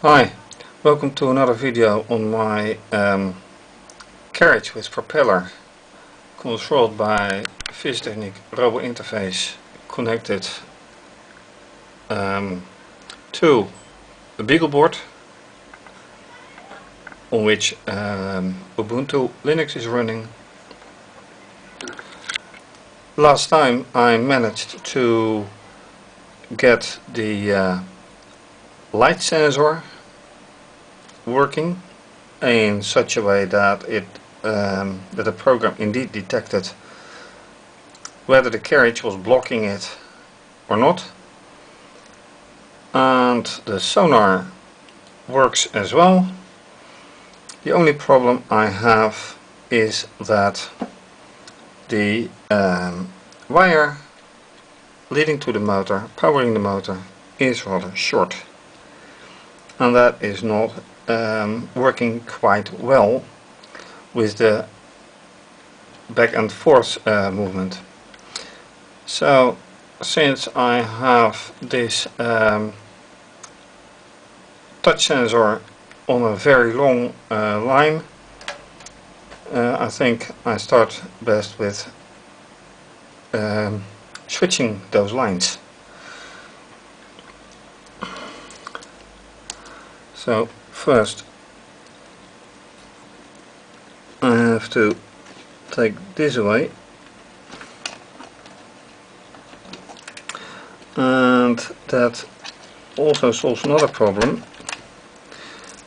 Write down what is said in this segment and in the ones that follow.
Hi, welcome to another video on my carriage with propeller controlled by fischertechnik robo interface connected to a BeagleBoard on which Ubuntu Linux is running. Last time I managed to get the light sensor working in such a way that that the program indeed detected whether the carriage was blocking it or not, and the sonar works as well. The only problem I have is that the wire leading to the motor, powering the motor, is rather short, and that is not working quite well with the back and forth movement. So since I have this touch sensor on a very long line, I think I start best with switching those lines. So first I have to take this away, and that also solves another problem,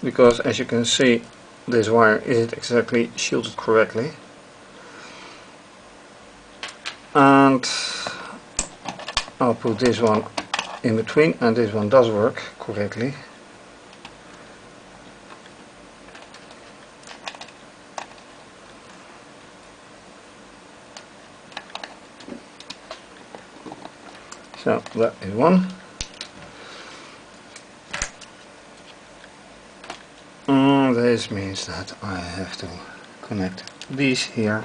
because as you can see this wire isn't exactly shielded correctly, and I'll put this one in between, and this one does work correctly. So that is one. And this means that I have to connect these here.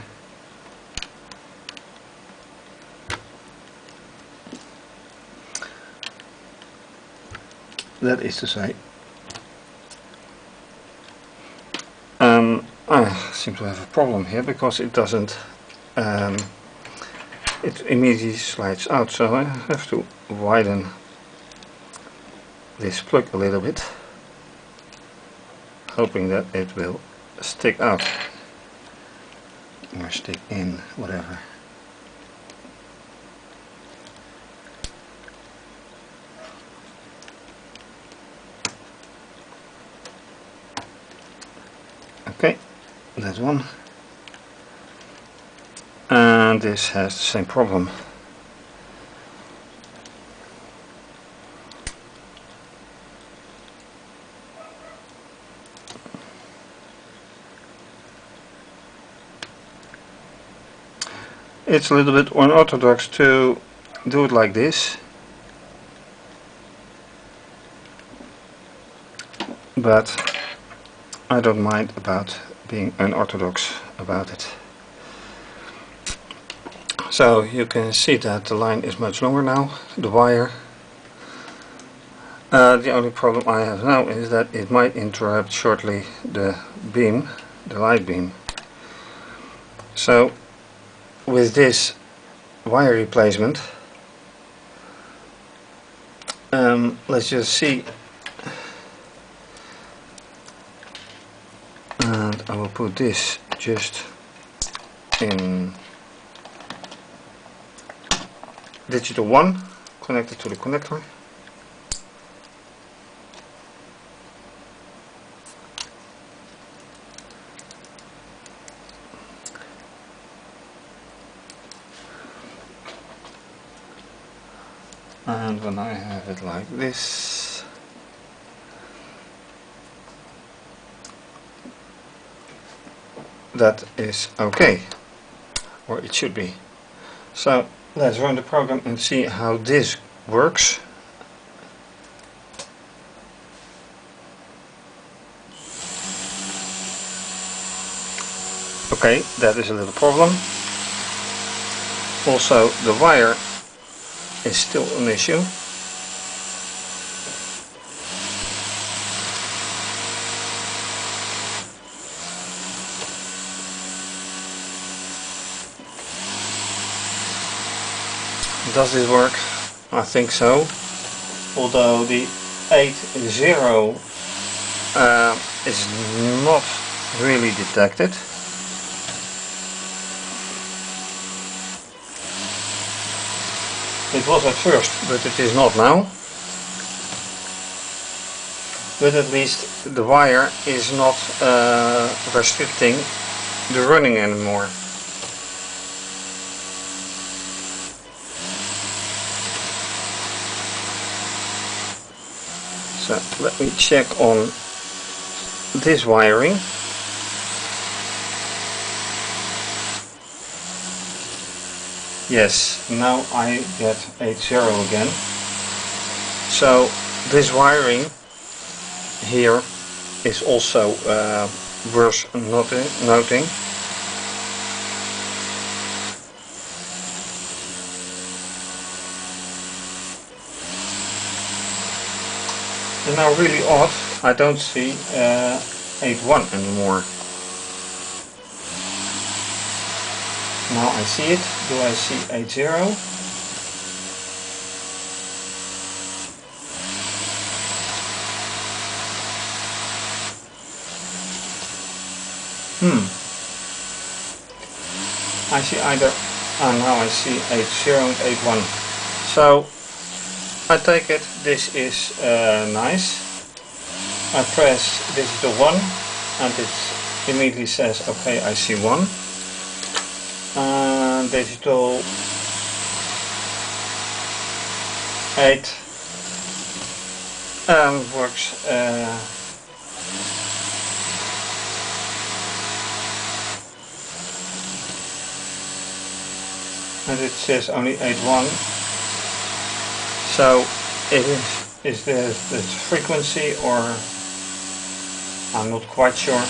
That is to say, I seem to have a problem here because it doesn't it immediately slides out, so I have to widen this plug a little bit, hoping that it will stick out or stick in, whatever. Okay, that's one. And this has the same problem. It's a little bit unorthodox to do it like this, but I don't mind about being unorthodox about it. So you can see that the line is much longer now, the wire. The only problem I have now is that it might interrupt shortly the beam, the light beam. So with this wire replacement, let's just see, and I will put this just in digital 1 connected to the connector. And when I have it like this, that is okay, or it should be. So let's run the program and see how this works. Okay, that is a little problem. Also, the wire is still an issue. Does this work? I think so. Although the 8.0 is not really detected. It was at first, but it is not now. But at least the wire is not restricting the running anymore. So let me check on this wiring. Yes, now I get 8.0 again. So this wiring here is also worth noting. And now really odd, I don't see 8.1 anymore. Now I see it. Do I see 8.0? I see either, now I see 8.0 and 8.1. So I take it this is nice. I press digital 1 and it immediately says okay, I see 1. Digital 8 works and it says only 8.1. So it is the frequency, or I'm not quite sure.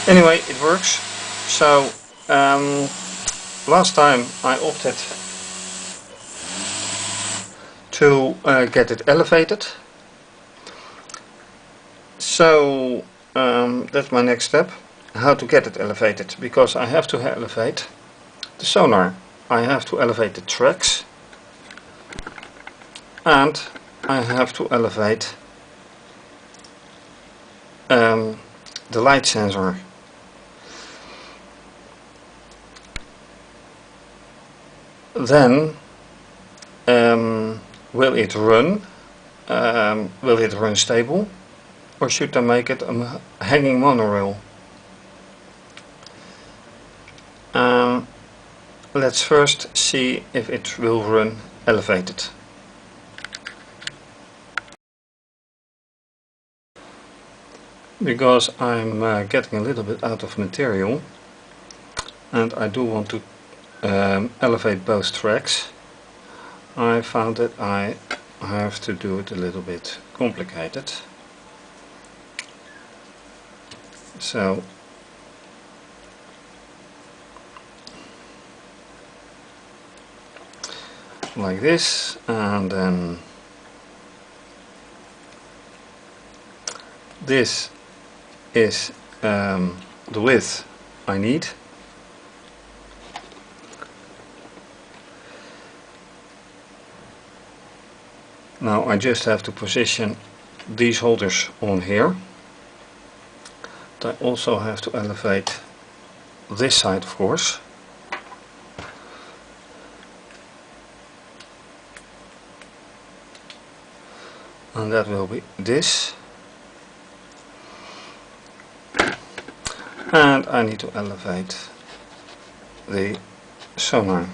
Anyway, it works. So last time I opted to get it elevated. So that's my next step, how to get it elevated, because I have to elevate the sonar, I have to elevate the tracks, and I have to elevate the light sensor. Then will it run? Will it run stable? Or should I make it a hanging monorail? Let's first see if it will run elevated. Because I'm getting a little bit out of material and I do want to elevate both tracks, I found that I have to do it a little bit complicated. So like this, and then this is the width I need. Now I just have to position these holders on here. But I also have to elevate this side, of course. And that will be this. And I need to elevate the sonar.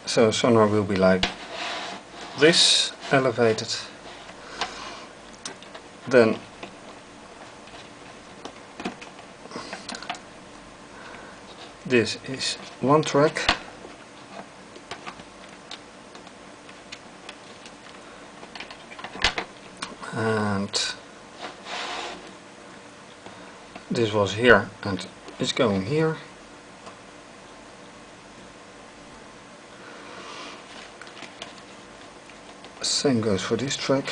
So sonar will be like this, elevated. Then this is one track. And this was here and it's going here. Same goes for this track.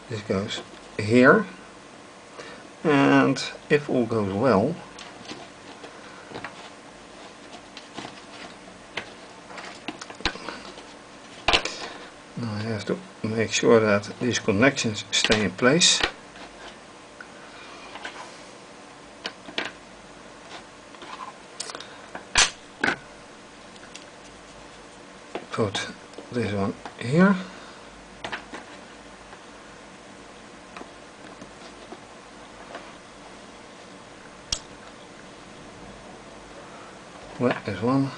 This goes here, and if all goes well, now I have to make sure that these connections stay in place. Put this one here. Where is one?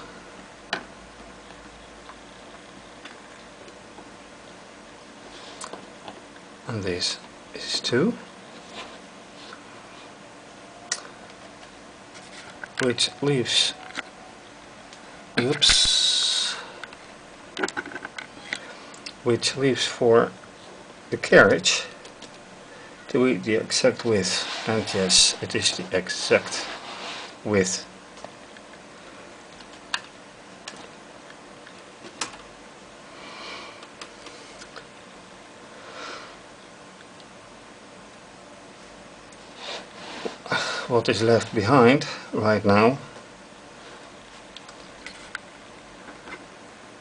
And this is two. Which leaves, oops, which leaves for the carriage to be the exact width, and yes, it is the exact width. What is left behind right now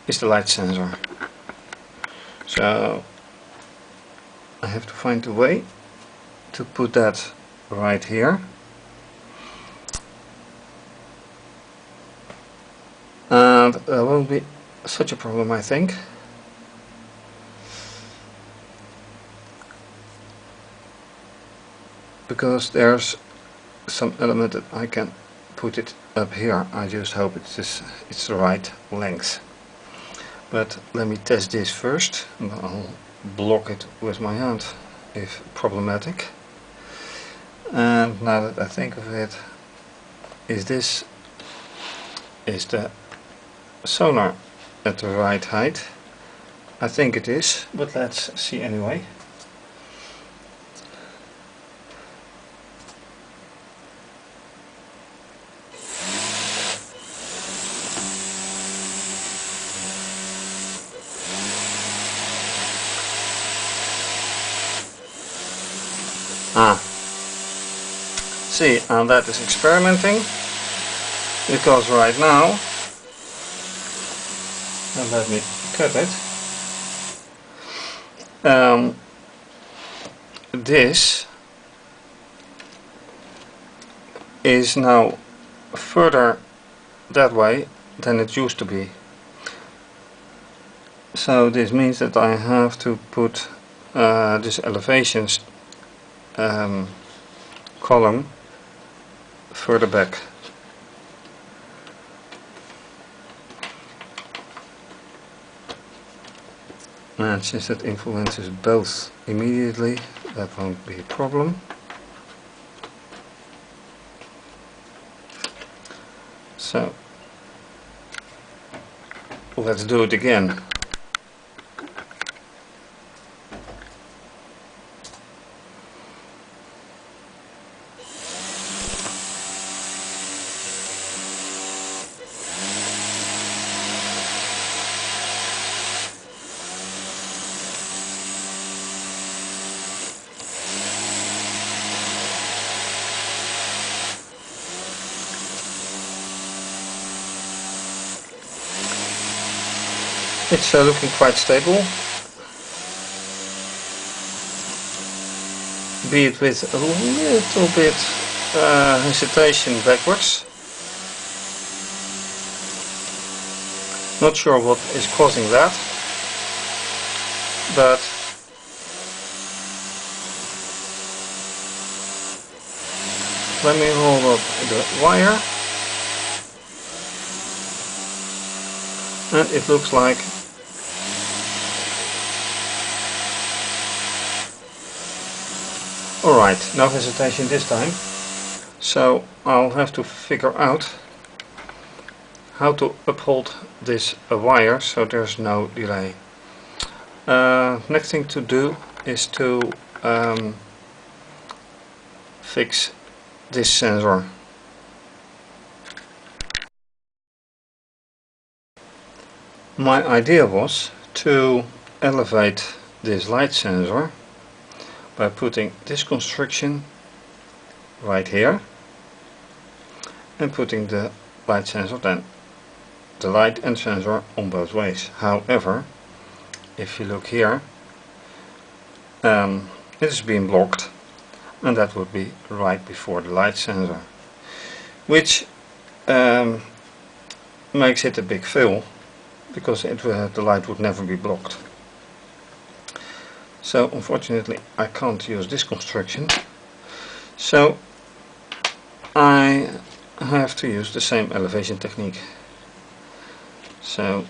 is the light sensor. So I have to find a way to put that right here. And that won't be such a problem, I think. Because there's some element that I can put it up here. I just hope it's the right length. But let me test this first. I'll block it with my hand if problematic. And now that I think of it, is the sonar at the right height? I think it is, but let's see anyway. See, and that is experimenting, because right now, and let me cut it, this is now further that way than it used to be. So this means that I have to put this elevations column further back. And since that influences both immediately, that won't be a problem. So let's do it again. It's looking quite stable, be it with a little bit hesitation backwards. Not sure what is causing that, but let me hold up the wire, and it looks like alright, no hesitation this time. So I'll have to figure out how to uphold this wire so there's no delay. Next thing to do is to fix this sensor. My idea was to elevate this light sensor by putting this construction right here and putting the light sensor, then the light and sensor on both ways. However, if you look here, it is being blocked, and that would be right before the light sensor, which makes it a big fail, because the light would never be blocked. So unfortunately I can't use this construction, so I have to use the same elevation technique. So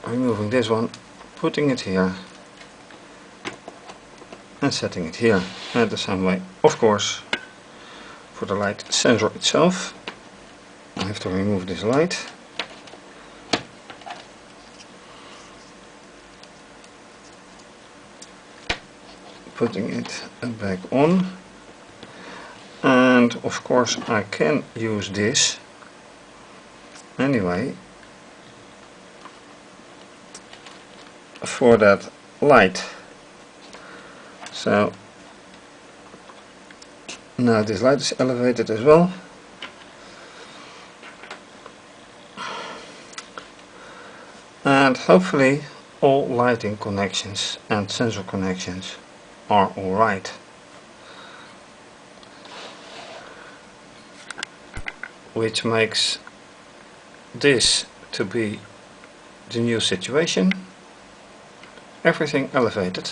removing this one, putting it here and setting it here, and the same way of course for the light sensor itself. I have to remove this light, putting it back on, and of course I can use this anyway for that light. So now this light is elevated as well, and hopefully all lighting connections and sensor connections are alright. Which makes this to be the new situation. Everything elevated.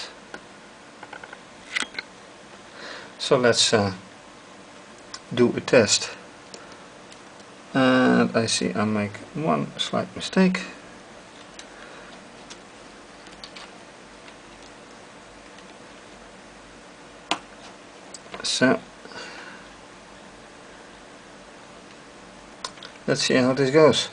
So let's do a test. And I see I make one slight mistake. So let's see how this goes.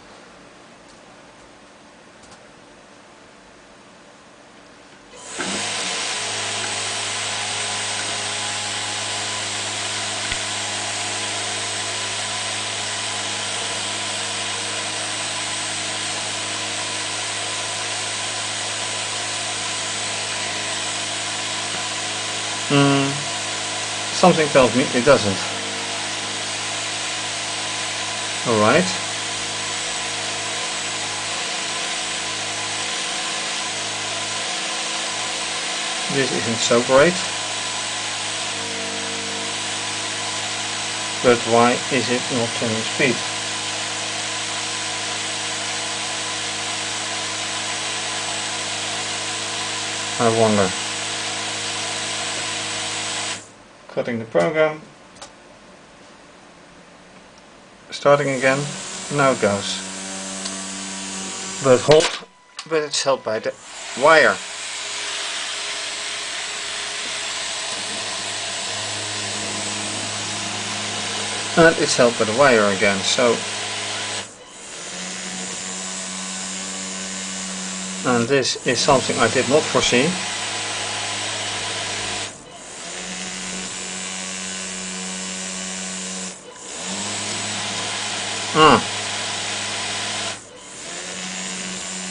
Something tells me it doesn't. Alright. This isn't so great. But why is it not turning speed? I wonder. Cutting the program, starting again, now it goes. But hold, but it's held by the wire. And it's held by the wire again, so. And this is something I did not foresee.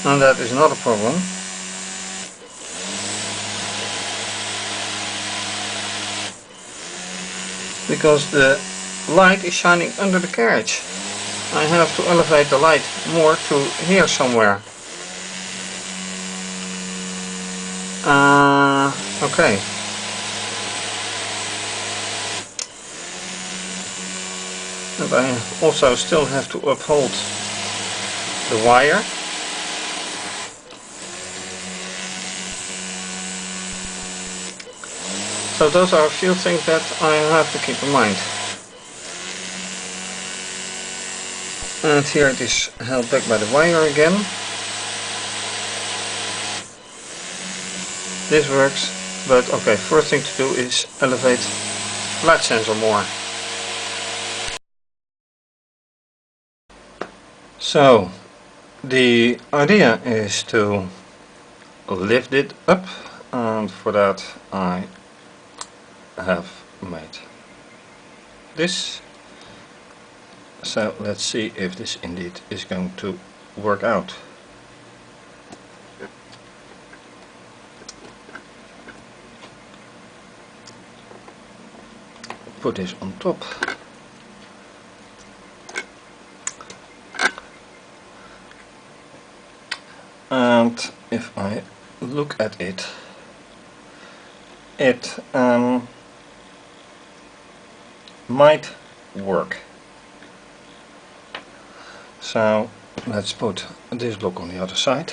And that is not a problem. Because the light is shining under the carriage. I have to elevate the light more to here somewhere. Okay. And I also still have to uphold the wire. So those are a few things that I have to keep in mind. And here it is held back by the wire again. This works, but okay, first thing to do is elevate light sensor more. So the idea is to lift it up, and for that I have made this. So let's see if this indeed is going to work out. Put this on top. And if I look at it, it might work. So let's put this block on the other side.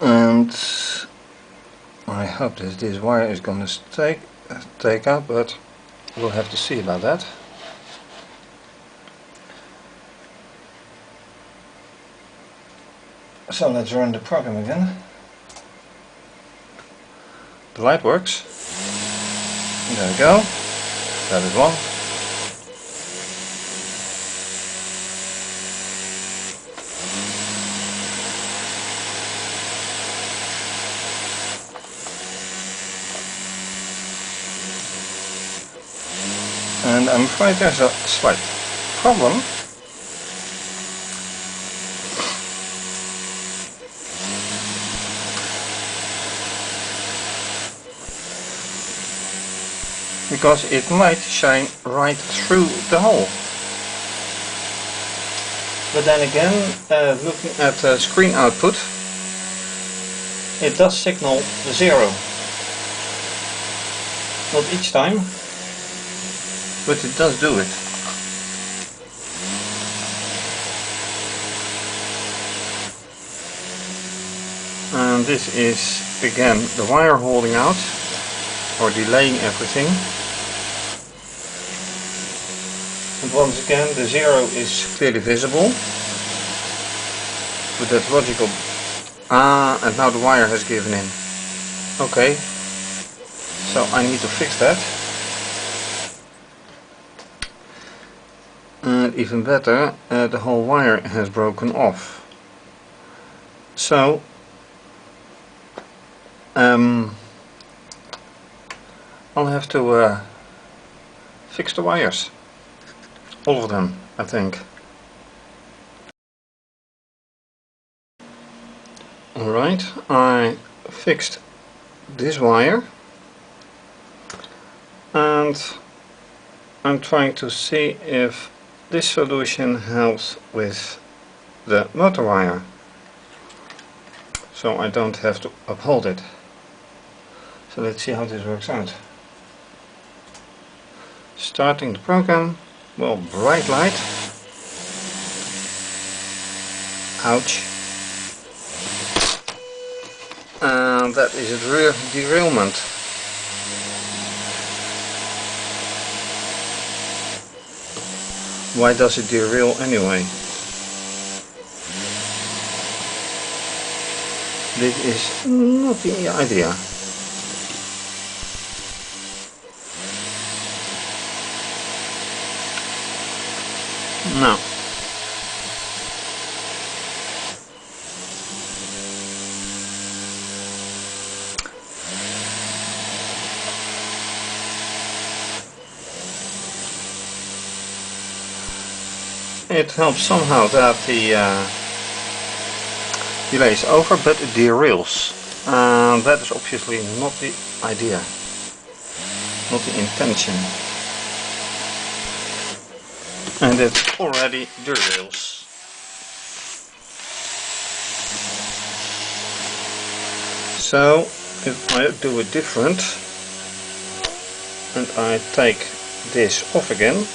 And I hope that this wire is going to take out, but we'll have to see about that. So let's run the program again. The light works. There we go. That is one. And I'm afraid there's a slight problem. Because it might shine right through the hole. But then again, looking at the screen output, it does signal the 0. Not each time, but it does do it. And this is again the wire holding out or delaying everything. And once again the 0 is clearly visible with that logical and now the wire has given in. Okay, so I need to fix that. And even better, the whole wire has broken off. So I'll have to fix the wires. All of them, I think. Alright, I fixed this wire and I'm trying to see if this solution helps with the motor wire, so I don't have to uphold it. So let's see how this works out. Starting the program. Well, bright light. Ouch. And that is a rear derailment. Why does it derail anyway? This is not the idea. No. It helps somehow that the delay is over, but it derails. That is obviously not the idea, not the intention. And it already derails. So if I do it different and I take this off again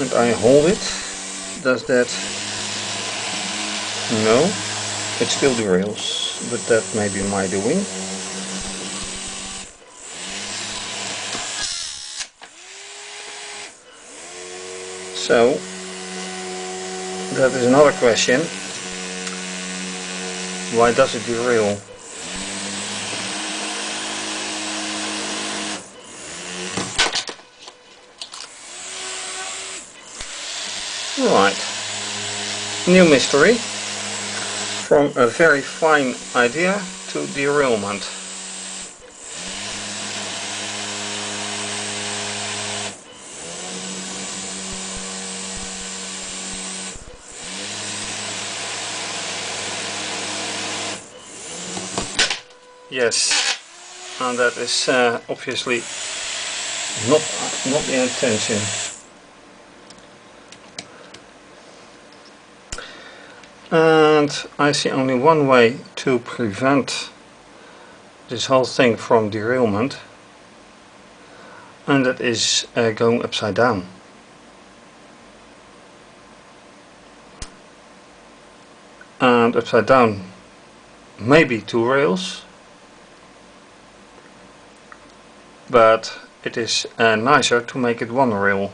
and I hold it, does that? No, it still derails, but that may be my doing. So that is another question. Why does it derail? Right, new mystery, from a very fine idea to derailment. Yes, and that is obviously not the intention. And I see only one way to prevent this whole thing from derailment, and that is going upside down. And upside down, maybe 2 rails, but it is nicer to make it 1 rail.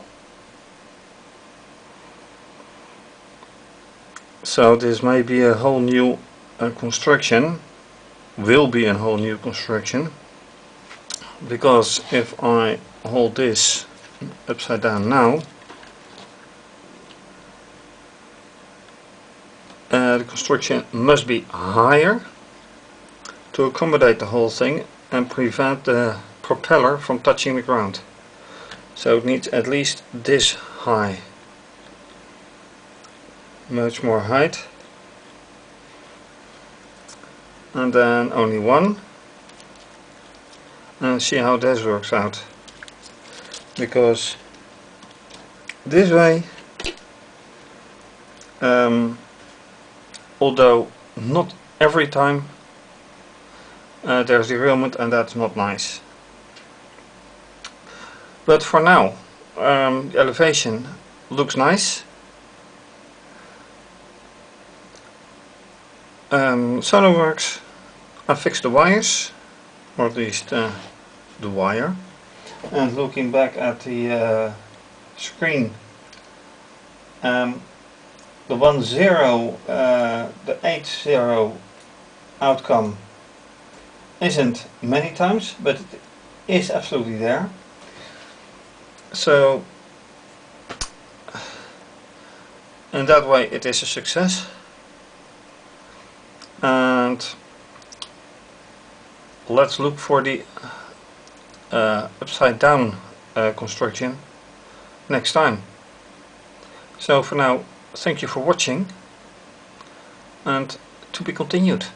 So this may be a whole new construction, will be a whole new construction, because if I hold this upside down now, the construction must be higher to accommodate the whole thing and prevent the propeller from touching the ground. So it needs at least this high, much more height, and then only 1, and see how this works out, because this way, although not every time there's derailment, and that's not nice. But for now, the elevation looks nice. Sonar works. I fixed the wires, or at least the wire. And looking back at the screen, the 1-0, the 8-0 outcome isn't many times, but it is absolutely there. So in that way it is a success. And let's look for the upside down construction next time. So for now, thank you for watching, and to be continued.